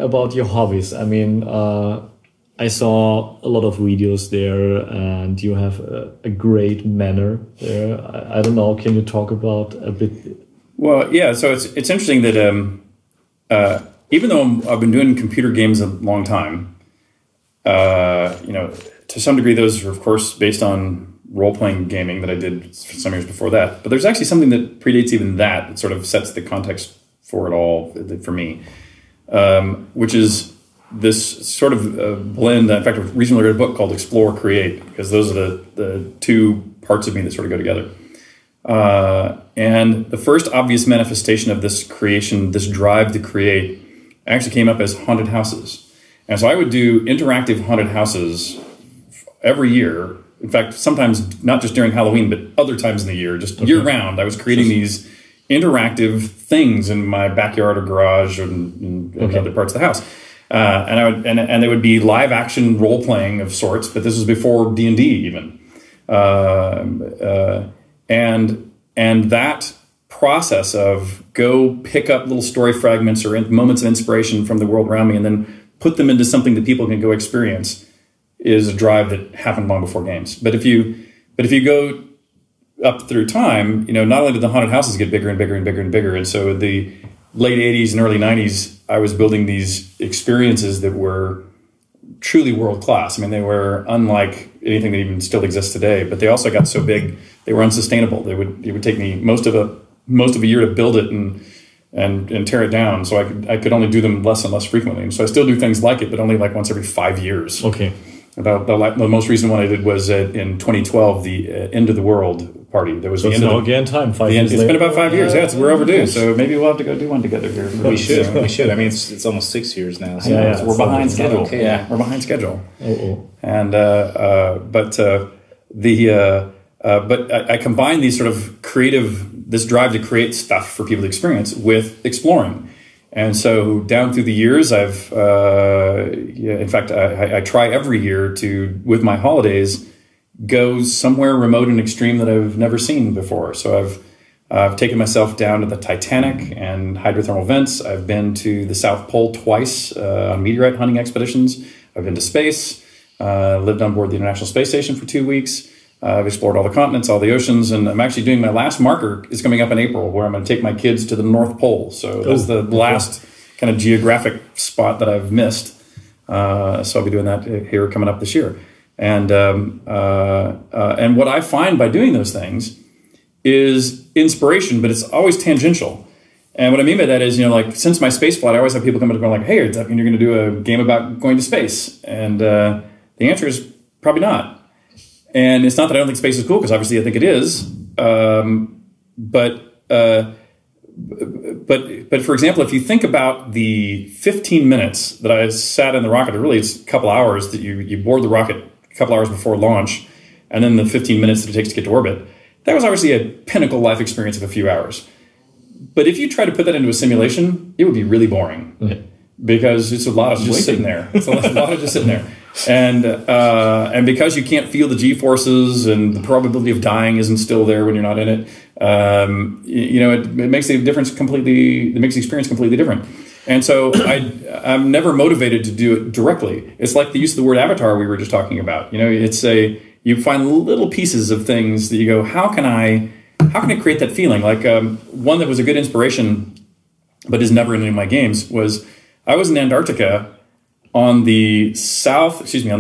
about your hobbies. I mean, I saw a lot of videos there, and you have a great manner there. I don't know. Can you talk about a bit? Well, yeah. So it's interesting that even though I've been doing computer games a long time, you know, to some degree, those are of course based on role-playing gaming that I did some years before that. But there's actually something that predates even that sort of sets the context for it all for me, which is this sort of blend. In fact, I recently read a book called Explore, Create, because those are the two parts of me that sort of go together. And the first obvious manifestation of this creation, this drive to create, actually came up as haunted houses. And so I would do interactive haunted houses every year. In fact, sometimes not just during Halloween, but other times in the year, just year round. I was creating these interactive things in my backyard or garage and other parts of the house. And they would be live action role playing of sorts, but this was before D&D even. And that process of go pick up little story fragments or moments of inspiration from the world around me and then put them into something that people can go experience is a drive that happened long before games. But if you go up through time, you know, not only did the haunted houses get bigger and bigger and bigger and bigger, and so the late 80s and early 90s, I was building these experiences that were truly world class. I mean, they were unlike anything that even still exists today, but they also got so big they were unsustainable. It would take me most of a year to build it and tear it down. So I could only do them less and less frequently. And so I still do things like it, but only like once every 5 years. Okay. The most recent one I did was in 2012, the End of the World party. There was so the it's end now of again time. 5 years. It's been about 5 years. Yeah, we're overdue. So maybe we'll have to go do one together here. We should. We should. I mean, it's almost 6 years now. So so we're behind schedule. Okay. Yeah, we're behind schedule. And but I combine these sort of this drive to create stuff for people to experience with exploring. And so down through the years, I've, in fact, I try every year to, with my holidays, go somewhere remote and extreme that I've never seen before. So I've taken myself down to the Titanic and hydrothermal vents. I've been to the South Pole twice on meteorite hunting expeditions. I've been to space, lived on board the International Space Station for 2 weeks. I've explored all the continents, all the oceans, and I'm actually doing my last marker is coming up in April, where I'm going to take my kids to the North Pole. So that's the last kind of geographic spot that I've missed. So I'll be doing that here coming up this year. And what I find by doing those things is inspiration, but it's always tangential. And what I mean by that is, you know, like since my space flight, I always have people come up and go like, "Hey, does that mean you're going to do a game about going to space?" And the answer is probably not. And it's not that I don't think space is cool, because obviously I think it is. But for example, if you think about the 15 minutes that I sat in the rocket, really it's a couple hours that you board the rocket a couple hours before launch, and then the 15 minutes that it takes to get to orbit, that was obviously a pinnacle life experience of a few hours. But if you try to put that into a simulation, it would be really boring. Because it's a lot of just sitting there. It's a lot of just sitting there. And because you can't feel the G-forces and the probability of dying isn't still there when you're not in it, you know, it makes the difference completely, it makes the experience completely different. And so I'm never motivated to do it directly. It's like the use of the word avatar we were just talking about. You know, you find little pieces of things that you go, how can I create that feeling? Like one that was a good inspiration, but is never in any of my games was, I was in Antarctica on the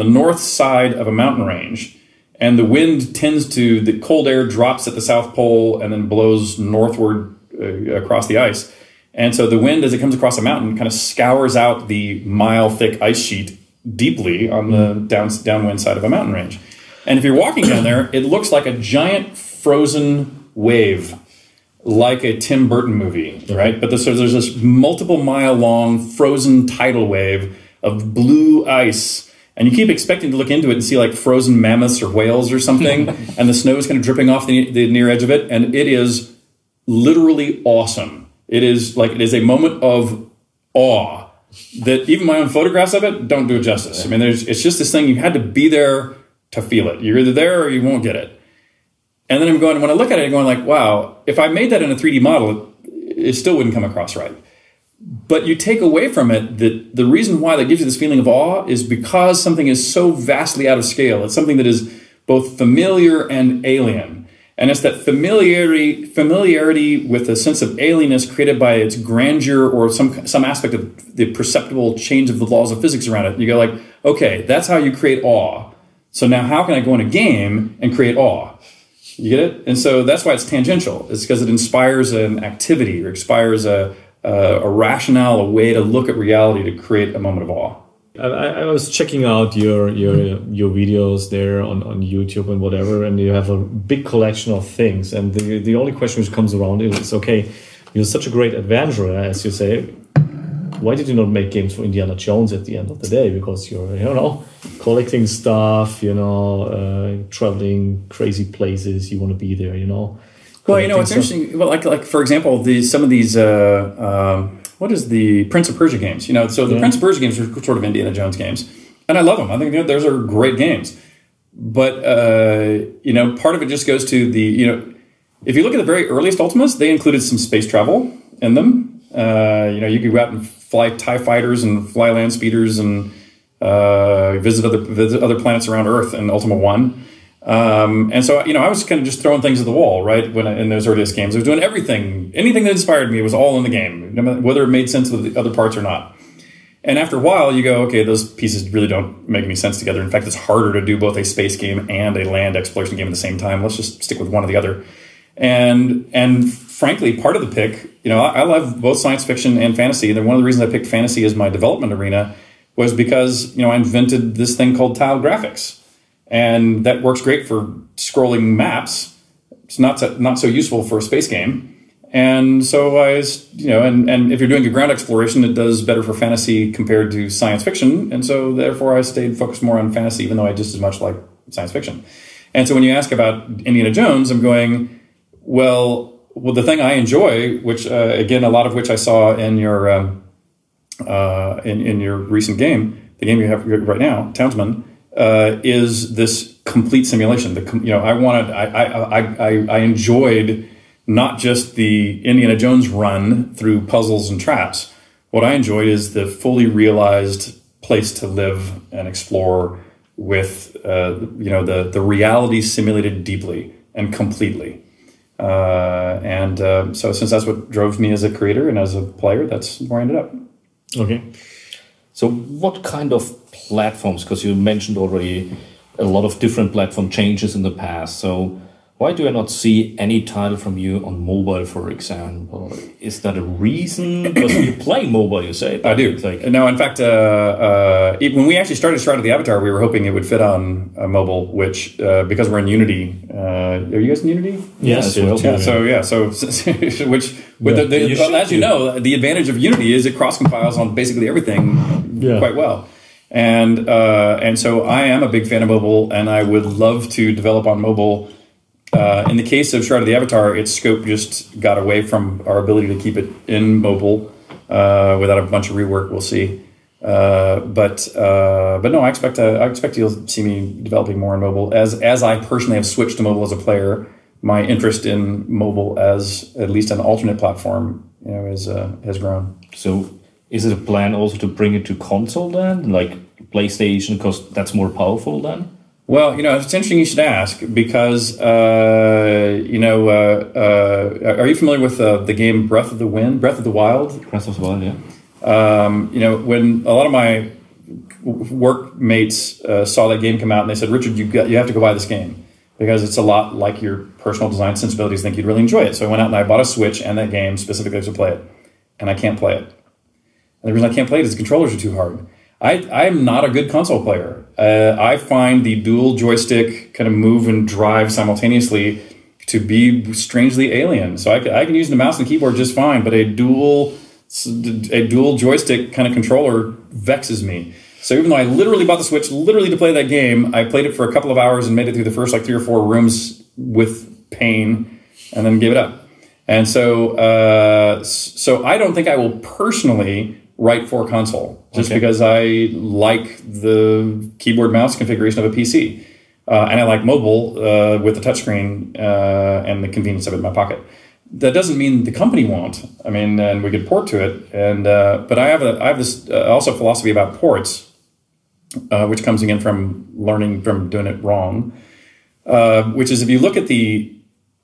north side of a mountain range, and the wind the cold air drops at the South Pole and then blows northward across the ice. And so the wind, as it comes across a mountain, kind of scours out the mile-thick ice sheet deeply on the downwind side of a mountain range. And if you're walking down there, it looks like a giant frozen wave, like a Tim Burton movie, right? But there's this multiple mile long frozen tidal wave of blue ice, and you keep expecting to look into it and see like frozen mammoths or whales or something, and the snow is kind of dripping off the near edge of it, and it is literally awesome. It is a moment of awe that even my own photographs of it don't do it justice. I mean, it's just this thing, you had to be there to feel it. You're either there or you won't get it. And then when I look at it, I'm going like, wow, if I made that in a 3D model, it still wouldn't come across right. But you take away from it that the reason why that gives you this feeling of awe is because something is so vastly out of scale. It's something that is both familiar and alien. And it's that familiarity with a sense of alienness created by its grandeur or some aspect of the perceptible change of the laws of physics around it. You go like, okay, that's how you create awe. So now how can I go in a game and create awe? You get it? And so that's why it's tangential. It's because it inspires an activity or inspires a rationale, a way to look at reality to create a moment of awe. I was checking out your videos there on YouTube and whatever, and you have a big collection of things. And the only question which comes around is, okay, you're such a great adventurer, as you say. Why did you not make games for Indiana Jones at the end of the day? Because you're, you know, collecting stuff, you know, traveling crazy places. You want to be there, you know. Well, you know, it's interesting. Well, like for example, some of these. What is the Prince of Persia games? You know, so the Prince of Persia games are sort of Indiana Jones games, and I love them. I think those are great games. But you know, part of it just goes to the, you know, if you look at the very earliest Ultimas, they included some space travel in them. You know, you could go out and fly TIE fighters and fly land speeders and visit other planets around Earth in Ultima 1. And so, you know, I was kind of just throwing things at the wall, right? In those earliest games, I was doing anything that inspired me was all in the game, whether it made sense with the other parts or not. And after a while, you go, okay, those pieces really don't make any sense together. In fact, it's harder to do both a space game and a land exploration game at the same time. Let's just stick with one or the other. And frankly, part of the pick, you know, I love both science fiction and fantasy. And one of the reasons I picked fantasy as my development arena was because, you know, I invented this thing called tile graphics. And that works great for scrolling maps. It's not so useful for a space game. And so you know, and if you're doing a ground exploration, it does better for fantasy compared to science fiction. And so therefore I stayed focused more on fantasy, even though I just as much like science fiction. And so when you ask about Indiana Jones, I'm going, well, the thing I enjoy, which again, a lot of which I saw in your in your recent game, the game you have right now, Townsman, is this complete simulation. You know, I enjoyed not just the Indiana Jones run through puzzles and traps. What I enjoyed is the fully realized place to live and explore with, you know, the reality simulated deeply and completely. So since that's what drove me as a creator and as a player, that's where I ended up. Okay. So what kind of platforms, because you mentioned already a lot of different platform changes in the past, so why do I not see any title from you on mobile, for example? Is that a reason? Because you play mobile, you say? I do. No, in fact, when we actually started Shroud of the Avatar, we were hoping it would fit on mobile, which, because we're in Unity, are you guys in Unity? Yes. Well, yeah, so which, with as you know, the advantage of Unity is it cross-compiles on basically everything quite well. And so I am a big fan of mobile, and I would love to develop on mobile. In the case of Shroud of the Avatar, its scope just got away from our ability to keep it in mobile without a bunch of rework. We'll see. But no, I expect you'll see me developing more in mobile. As I personally have switched to mobile as a player, my interest in mobile as at least an alternate platform, you know, has grown. So is it a plan also to bring it to console then, like PlayStation, because that's more powerful then? Well, you know, it's interesting you should ask because, you know, are you familiar with the game Breath of the Wild? Breath of the Wild, yeah. You know, when a lot of my workmates saw that game come out and they said, Richard, you have to go buy this game because it's a lot like your personal design sensibilities. Think you'd really enjoy it. So I went out and I bought a Switch and that game specifically to play it. And I can't play it. And the reason I can't play it is the controllers are too hard. I'm not a good console player. I find the dual joystick kind of move and drive simultaneously to be strangely alien. So I can use the mouse and keyboard just fine, but a dual joystick kind of controller vexes me. So even though I literally bought the Switch literally to play that game, I played it for a couple of hours and made it through the first like 3 or 4 rooms with pain and then gave it up. And so I don't think I will personally write for console, just because I like the keyboard mouse configuration of a PC. And I like mobile with the touchscreen and the convenience of it in my pocket. that doesn't mean the company won't. I mean, and we could port to it. And but I have this also philosophy about ports, which comes again from learning from doing it wrong. Which is, if you look at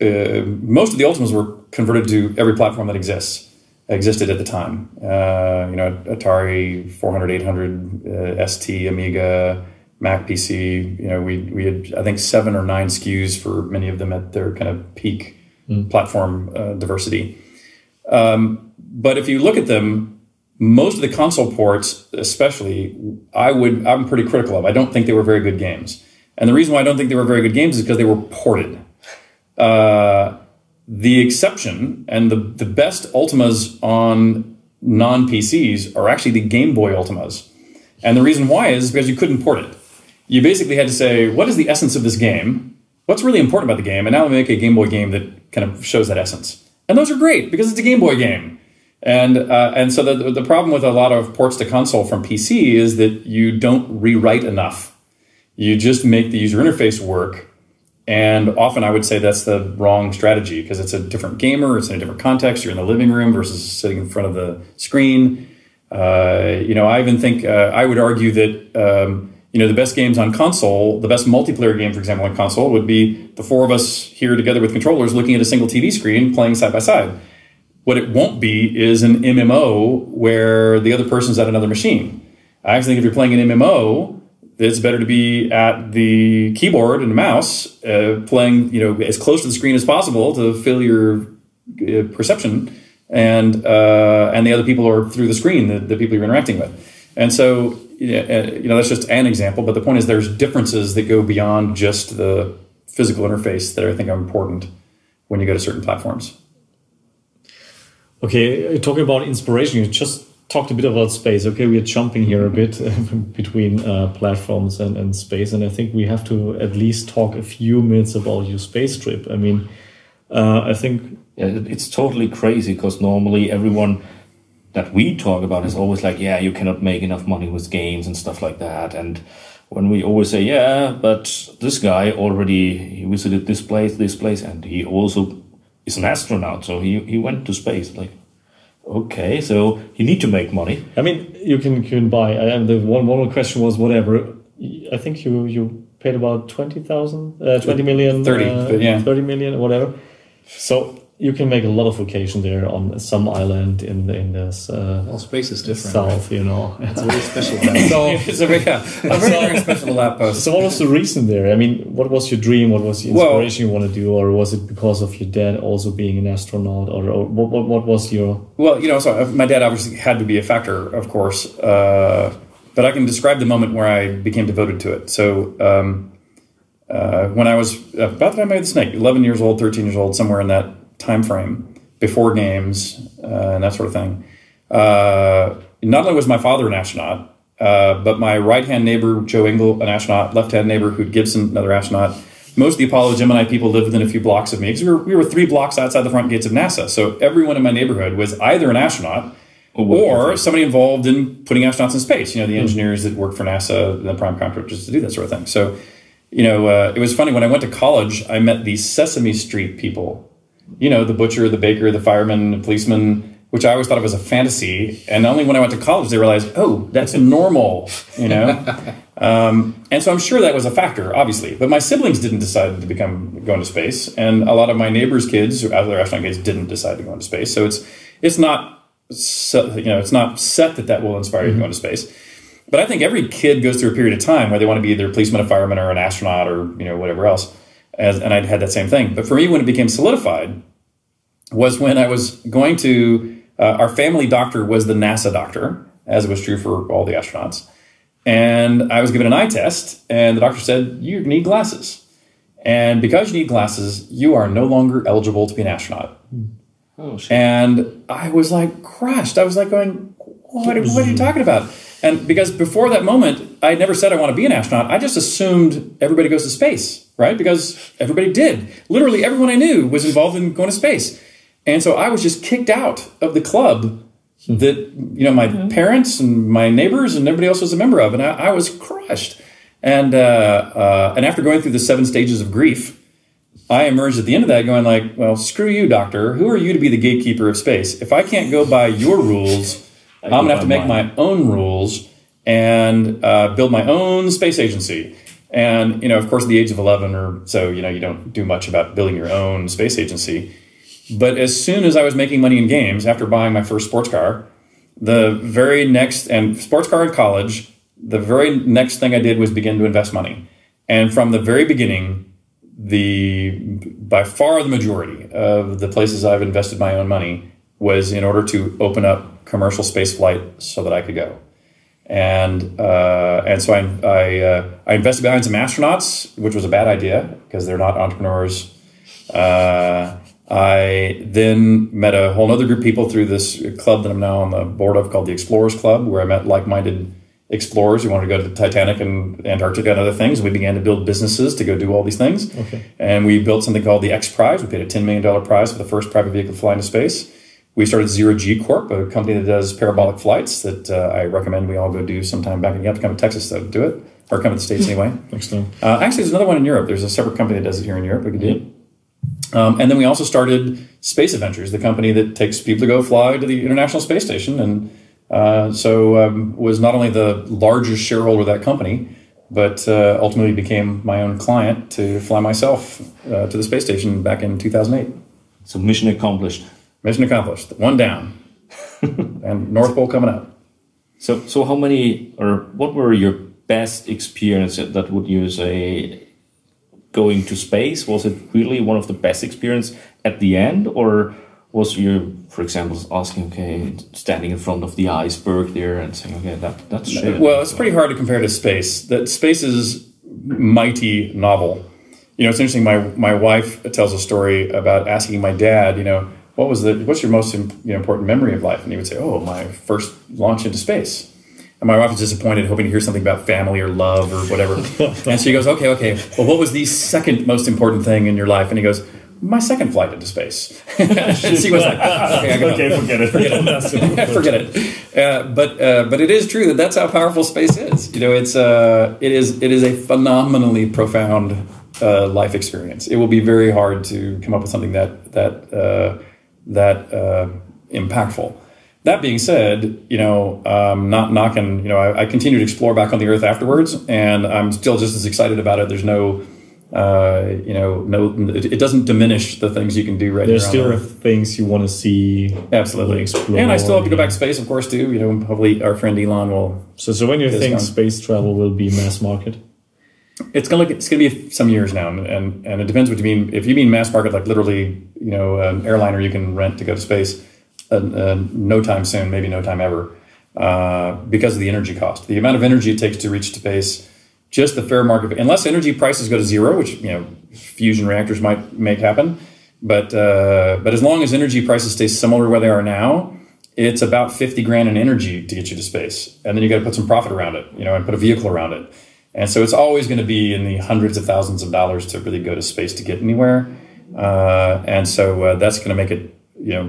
most of the Ultimas were converted to every platform that existed at the time. Atari 400, 800, ST, Amiga, Mac PC. We had, I think, 7 or 9 SKUs for many of them at their kind of peak platform diversity. But if you look at them, most of the console ports, especially, I'm pretty critical of. I don't think they were very good games. And the reason why I don't think they were very good games is because they were ported. The exception and the best Ultimas on non-PCs are actually the Game Boy Ultimas. And the reason why is because you couldn't port it. You basically had to say, what is the essence of this game? What's really important about the game? And now we make a Game Boy game that kind of shows that essence. And those are great because it's a Game Boy game. And so the problem with a lot of ports to console from PC is that you don't rewrite enough. You just make the user interface work. And often I would say that's the wrong strategy because it's a different gamer, it's in a different context. You're in the living room versus sitting in front of the screen. I even think I would argue that the best games on console, the best multiplayer game, for example, on console would be the 4 of us here together with controllers looking at a single TV screen playing side by side. What it won't be is an MMO where the other person's at another machine. I actually think if you're playing an MMO, it's better to be at the keyboard and the mouse, playing as close to the screen as possible to fill your perception, and the other people are through the screen, the people you're interacting with. And so that's just an example, but the point is there's differences that go beyond just the physical interface that I think are important when you go to certain platforms. Okay, talking about inspiration, you just talked a bit about space. Okay, we are jumping here a bit between platforms and space, and I think we have to at least talk a few minutes about your space trip. I mean, I think... Yeah, it's totally crazy because normally everyone that we talk about is always like, yeah, you cannot make enough money with games and stuff like that. And when we always say, yeah, but this guy he visited this place, and he also is an astronaut, so he went to space. Like, okay, so you need to make money. I mean, you can buy. And the one question was whatever. I think you paid about 20 million, 30 million, whatever. So you can make a lot of vacation there on some island in this. Well, space is different. South, right? It's a very special. It's a very special outpost. So what was the reason there? I mean, what was your dream? What was the inspiration you want to do? Or was it because of your dad also being an astronaut? Or what was your... Well, so my dad obviously had to be a factor, of course. But I can describe the moment where I became devoted to it. So when I was about the time I made the snake, 11 years old, 13 years old, somewhere in that time frame, before games and that sort of thing. Not only was my father an astronaut, but my right-hand neighbor, Joe Engel, an astronaut, left-hand neighbor, Hoot Gibson, another astronaut. Most of the Apollo Gemini people lived within a few blocks of me because we were 3 blocks outside the front gates of NASA. So everyone in my neighborhood was either an astronaut or somebody involved in putting astronauts in space. The engineers that worked for NASA, the prime contractors to do that sort of thing. So, it was funny. When I went to college, I met these Sesame Street people. The butcher, the baker, the fireman, the policeman, which I always thought of as a fantasy. And only when I went to college, they realized, oh, that's normal, And so I'm sure that was a factor, obviously. But my siblings didn't decide to go into space. And a lot of my neighbors' kids, other astronaut kids, didn't decide to go into space. So it's not set that will inspire you to go into space. But I think every kid goes through a period of time where they want to be either a policeman, a fireman, or an astronaut, or whatever else. And I'd had that same thing. But for me, when it became solidified, was when I was going to, our family doctor was the NASA doctor, as it was true for all the astronauts. And I was given an eye test, and the doctor said, you need glasses. And because you need glasses, you are no longer eligible to be an astronaut. Oh, shit. And I was like crushed. I was like going, what are you talking about? And because before that moment, I never said I want to be an astronaut. I just assumed everybody goes to space, right? Because everybody did. Literally everyone I knew was involved in going to space. And so I was just kicked out of the club that, my parents and my neighbors and everybody else was a member of. And I was crushed. And after going through the 7 stages of grief, I emerged at the end of that going like, well, screw you, doctor. Who are you to be the gatekeeper of space? If I can't go by your rules, I'm going to have to make my own rules and build my own space agency. And, of course, at the age of 11 or so, you don't do much about building your own space agency. But as soon as I was making money in games, after buying my first sports car, sports car in college, the very next thing I did was begin to invest money. And from the very beginning, by far the majority of the places I've invested my own money was in order to open up commercial space flight so that I could go. And so I invested behind some astronauts, which was a bad idea because they're not entrepreneurs. I then met a whole other group of people through this club that I'm now on the board of called the Explorers Club, where I met like-minded explorers who wanted to go to the Titanic and Antarctica and other things. We began to build businesses to go do all these things. Okay. And we built something called the X Prize. We paid a $10 million prize for the first private vehicle to fly into space. We started Zero G Corp, a company that does parabolic flights that I recommend we all go do sometime back. You have to come to Texas to do it, or come to the States anyway. Excellent. Actually, there's another one in Europe. There's a separate company that does it here in Europe. We could do it. And then we also started Space Adventures, the company that takes people to go fly to the International Space Station. And was not only the largest shareholder of that company, but ultimately became my own client to fly myself to the space station back in 2008. So mission accomplished. Mission accomplished. One down. And North Pole coming up. So how many, or what were your best experiences that would you say going to space? Was it really one of the best experience at the end, or was you, for example, asking, okay, standing in front of the iceberg there and saying, okay, that's shit? Well, it's pretty hard to compare to space. That space is mighty novel. It's interesting. My wife tells a story about asking my dad, what's your most important memory of life? And he would say, oh, my first launch into space. And my wife was disappointed, hoping to hear something about family or love or whatever. And she goes, okay. Well, what was the second most important thing in your life? And he goes, my second flight into space. And she was like, okay, forget it. Forget it. But it is true that that's how powerful space is. It is a phenomenally profound life experience. It will be very hard to come up with something that impactful. That being said, not knocking. I continue to explore back on the Earth afterwards, and I'm still just as excited about it. There's no. It doesn't diminish the things you can do right now. There's still things you want to see. Absolutely. Explore. And I still have to go back to space, of course, too. Hopefully our friend Elon will. So when you think space travel will be mass market? It's gonna be some years now, and it depends what you mean. If you mean mass market, like literally, an airliner you can rent to go to space, no time soon, maybe no time ever, because of the energy cost, the amount of energy it takes to reach space. Just the fair market, unless energy prices go to zero, which fusion reactors might make happen, but as long as energy prices stay similar to where they are now, it's about $50,000 in energy to get you to space, and then you got to put some profit around it, and put a vehicle around it, and so it's always going to be in the hundreds of thousands of dollars to really go to space to get anywhere, and so that's going to make it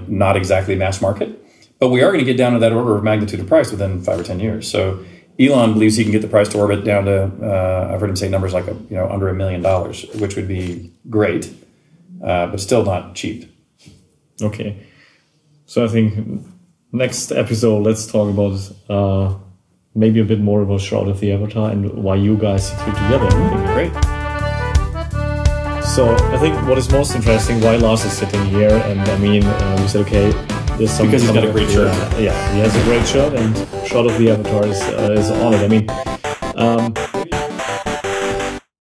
not exactly mass market, but we are going to get down to that order of magnitude of price within 5 or 10 years. So. Elon believes he can get the price to orbit down to, I've heard him say numbers like under $1 million, which would be great, but still not cheap. Okay. So I think next episode, let's talk about maybe a bit more about Shroud of the Avatar and why you guys sit here together. Great. So I think what is most interesting, why Lars is sitting here, and I mean, we said, okay, because he's got a great shirt. Yeah, he has a great shirt, and Shroud of the Avatar is on it. I mean,